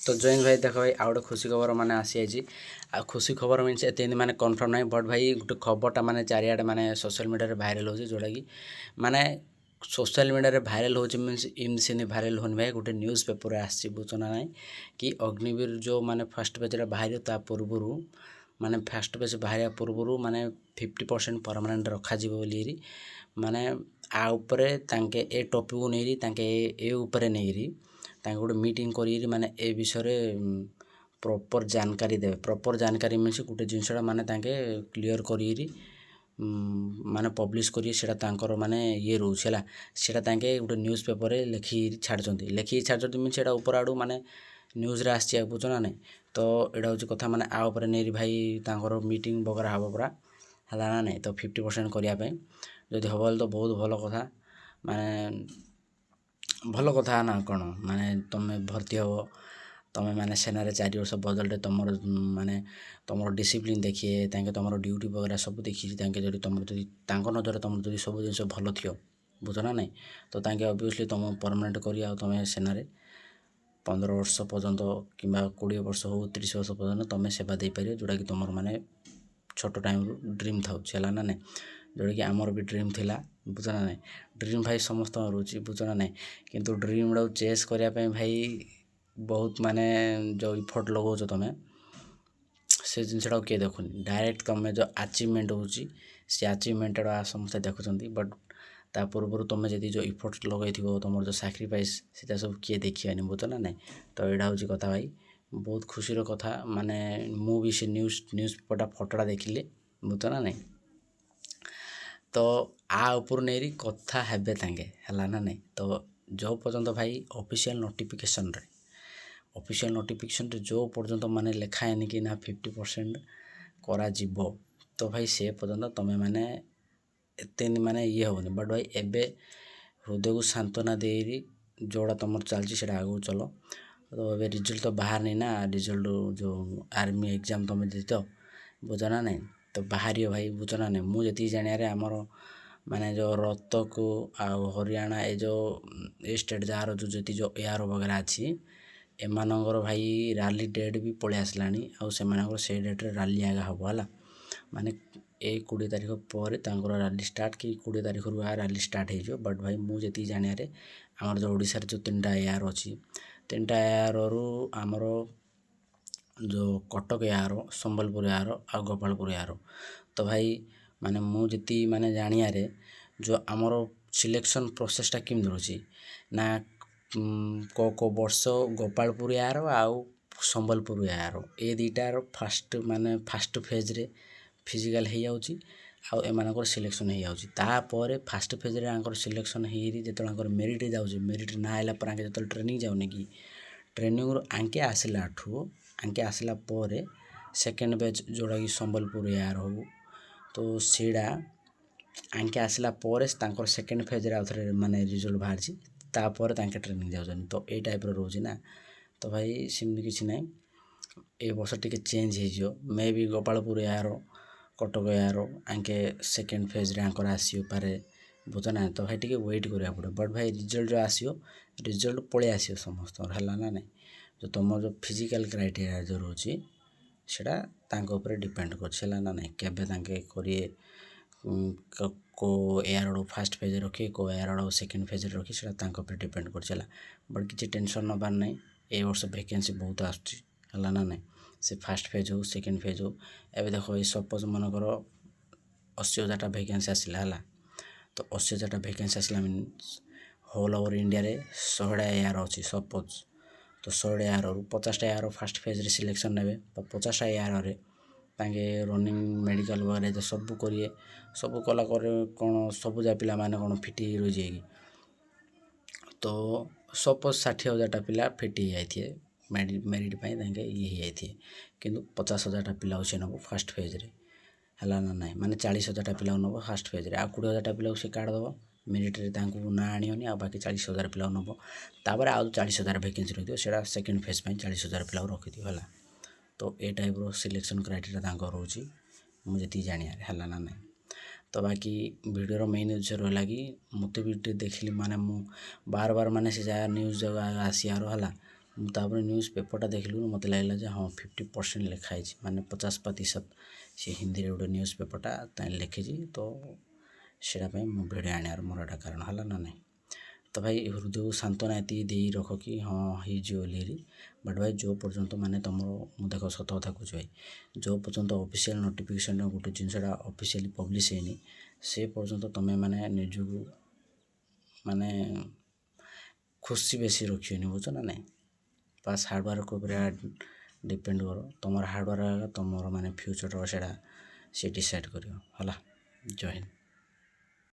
तो जैन भाई देख भाई आउ गोटे खुशी खबर मैंने आसी जाइए आ खुशी खबर मीनस एत मैंने कन्फर्म ना बट भाई गोटे खबरटा मैंने चारिआडे मैंने सोशल मीडिया भाइराल हो जोटा कि माने सोशल मीडिया भाइराल हो मीनस इमती भाइराल होनी भाई गोटे न्यूज़ पेपर आसी बुझना ना कि अग्निवीर जो माने फर्स्ट पेज बाहर ता पूर्वर माने फर्स्ट पेज बाहर पूर्वर माने 50% परमानेंट रखा बोली माने आ उपरे तांके ए टॉपिक को नहीं तांके ए ऊपर नहीं तांके गोटे मीटिंग करी माने ए विषय प्रॉपर जानकारी देवे प्रॉपर जानकारी मीनस गोटे जिनसा माने तांके क्लियर करी माने पब्लिश करी सेटा तांकर माने ये रोचे है सेटा तांके गोटे न्यूज़ पेपर लिखी छाड़ती मीन सेटा ऊपर आड़ू माने न्यूज़ रे आसी बुझना नहीं तो यहाँ हूँ कथा माने आ ऊपर नहीं भाई तांकर मीटिंग वगैरह हम पूरा है ना नहीं तो 50% करने जदि हम तो बहुत भल कथा माने भल कथा ना कौन माने तुम्हें भर्ती हो तुम्हें माने सेना 4 वर्ष बदलते तुम माने तुम डिसिप्लिन देखिए तांके तुम ड्यूटी वगैरह सब देखिए तांके जदि तुम नजर तुम जो सब जिन भल थी बुझना नहीं तो तांके ऑब्वियसली तुम परमानेंट कर तुम्हें सेना 15 वर्ष पर्यंत कि 20 वर्ष हो 30 वर्ष पर्यंत तुम्हें सेवा दे पार जोटा कि तुम माने छोट टाइम ड्रीम था ना नहीं जोटा कि आमर भी ड्रीम थिला बुझना नहीं ड्रीम भाई समस्त रोचे बुझना नहीं किंतु ड्रीम गुड़ा चेस करने भाई बहुत माने जो इफर्ट लगाओ तुम्हें से जिनसा किए देखुनि डायरेक्ट तुम्हें जो अचिवमेंट होची से अचिवमेंट समस्त देखुं बट ता पूर्व तुम्हें जी जो इफर्ट लगे तुम जो साक्रिफाइस से सब किए देखिए बुझना नहीं तो यहाँ हूँ कथा भाई बहुत खुशी कथा माने मु भी से न्यूज़ पेपरटा फटोटा देखिले बुझना नहीं तो आ ऊपर नहीं कथा हेबे तांगे है ना नहीं तो जो पर्यंत भाई ऑफिशियल नोटिफिकेशन रे जो पर्यंत माने लिखा है कि ना 50% करा जीवो तो भाई से पर्यंत तुम्हें माने एते माने ये होनी बट भाई एबे हृदय को सांत्वना दे जोड़ा तुम चलती से आगू चलो तो अबे रिजल्ट तो बाहर नहीं ना रिजल्ट जो आर्मी एग्जाम तुम दे तो बुझना नहीं तो बाहर भाई बुझना नहीं मुझे जानिया आमर माने जो रत को हरियाणा ये जो स्टेट जार जो जी जो एआर वगैरह अच्छी एमानंगर भाई राली डेट भी पलि आसलानी आउ से डेट्रे राली आगा हम है माने 20 तारीख पर राली स्टार्ट कि 20 तारीख रू राली स्टार्ट हो बट भाई मुझे जानिया आमर जो ओडिशार जो 3टा एआर अच्छी 3टा एआर रु आमर जो कटक एआर संबलपुर एआर आ गोपालपुर एआर तो भाई माने मुझे माने जानिया जो आमर सिलेक्शन प्रोसेसटा केमती रोचे ना को वर्ष गोपालपुर एआर आउ संबलपुर एआर ए दुटार फास्ट फेज रे फिजिकल हो जाऊँगी आउ एम सिलेक्शन हो जाऊँगी तापर फास्ट फेज रे आंकर सिलेक्शन हो मेरिट जाऊँगी मेरिट ना आइला पर आंके जो ट्रेनिंग जाऊनी कि ट्रेनिंग आंके आसला आंके आसला पर सेकेंड बैच जोड़ा कि संबलपुर एआर हो तो सीड़ा आंके आसला पर सेकेंड फेज रे आउथरे माने रिजल्ट बाहर तापर तांके ट्रेनिंग जाऊँ तो ये टाइप रोचे ना तो भाई सेमती किसी ना ए वर्ष टी चेंज हो मे भी गोपालपुर एआर कटक एआर आंके सेकेंड फेज रे आंकर आसपे बुझना तो भाई टी वेट करा पड़े बट भाई रिजल्ट जो आसो रिजल्ट पलि आस समस्त है ना नहीं जो तुम जो फिजिकल क्राइटेरिया जो रोचे सेटा तांके डिपेंड कर ना नहीं केबे तांके करिए को एआर फास्ट फेज रखी को एआर सेकेंड फेज रखी से डिपेंड कर बट किसी टेंशन नबार नहीं ए वर्ष वैकेंसी बहुत आसला ना नहीं से फास्ट फेज हो सेकेंड फेज हो एवं देख ये सपोज मनकर 80,000 वैकेंसी आसला है तो 80,000 वैकेंसी आसला मीन्स होल ओवर इंडिया रे 100टा एआर अच्छी सपोज तो 100टा एआर 50टा एआर फास्ट फेज रे सिलेक्शन ने 50टा एआर रे तांगे रनिंग मेडिकल वगैरह जो सब करिए सब कला कौन सब जा पिला माने कौन फिटी रही जाएगी तो सपोज 60,000 पिला फिटी जाइए मेरिट पाई ये जाइए किंतु 50,000 पिला से नब फास्ट फेज रे है ना नहीं माने 40,000 पिला नब फास्ट फेज रे आ 20,000 पिला से काट दब मेरिट रे ना आनी आ बाकी 40,000 पिला नब तापर आउ 40,000 वैकेंसी रही है सेकेंड फेज 40,000 पिला रखी है तो ये टाइप रो सिलेक्शन क्राइटेरिया रोचे मुझे जानिया है ना नहीं तो बाकी वीडियो मेन उद्देश्य रहा कि मत भी देखिली माने मु बार बार माने से जगह न्यूज़ जगह आसियार है ମୁଁ ତାପରେ ନ୍ୟୁଜ୍ ପେପର୍ଟା ଦେଖିଲୁ ମୋତେ ଲାଗିଲା ଯେ ହଁ 50% ଲେଖା ହେଇଛି ମାନେ 50% ସେ ହିନ୍ଦୀରେ ଗୋଟେ ନ୍ୟୁଜ୍ ପେପର୍ଟା ଲେଖିଛି। ତ ସେଇଟା ପାଇଁ ମୁଁ ଭିଡ଼ିଓ ଆଣିବାର ମୋର ଏଇଟା କାରଣ ହେଲା ନା ନାହିଁ। ତ ଭାଇ ହୃଦୟକୁ ସାନ୍ତ୍ୱନା ଏତିକି ଦେଇ ରଖ କି ହଁ ହେଇଯିବ ବୋଲିରି। ବଟ୍ ଭାଇ ଯେଉଁ ପର୍ଯ୍ୟନ୍ତ ମାନେ ତୁମର ମୁଁ ଦେଖ ସତ କଥା କହୁଛି ଭାଇ, ଯେଉଁ ପର୍ଯ୍ୟନ୍ତ ଅଫିସିଆଲ୍ ନୋଟିଫିକେସନ୍ ଗୋଟେ ଜିନିଷଟା ଅଫିସିଆଲି ପବ୍ଲିଶ ହେଇନି ସେ ପର୍ଯ୍ୟନ୍ତ ତୁମେ ମାନେ ନିଜକୁ ମାନେ ଖୁସି ବେଶୀ ରଖିବନି, ବୁଝୁଛ ନା ନାହିଁ। ବାସ୍ ହାର୍ଡ଼ୱାର୍କ ଉପରେ ଡିପେଣ୍ଡ କର, ତୁମର ହାର୍ଡ଼ୱାର୍କ ତୁମର ମାନେ ଫ୍ୟୁଚର୍ର ସେଇଟା ସେ ଡିସାଇଡ଼୍ କରିବ ହେଲା। ଜୟ ହିନ୍ଦ।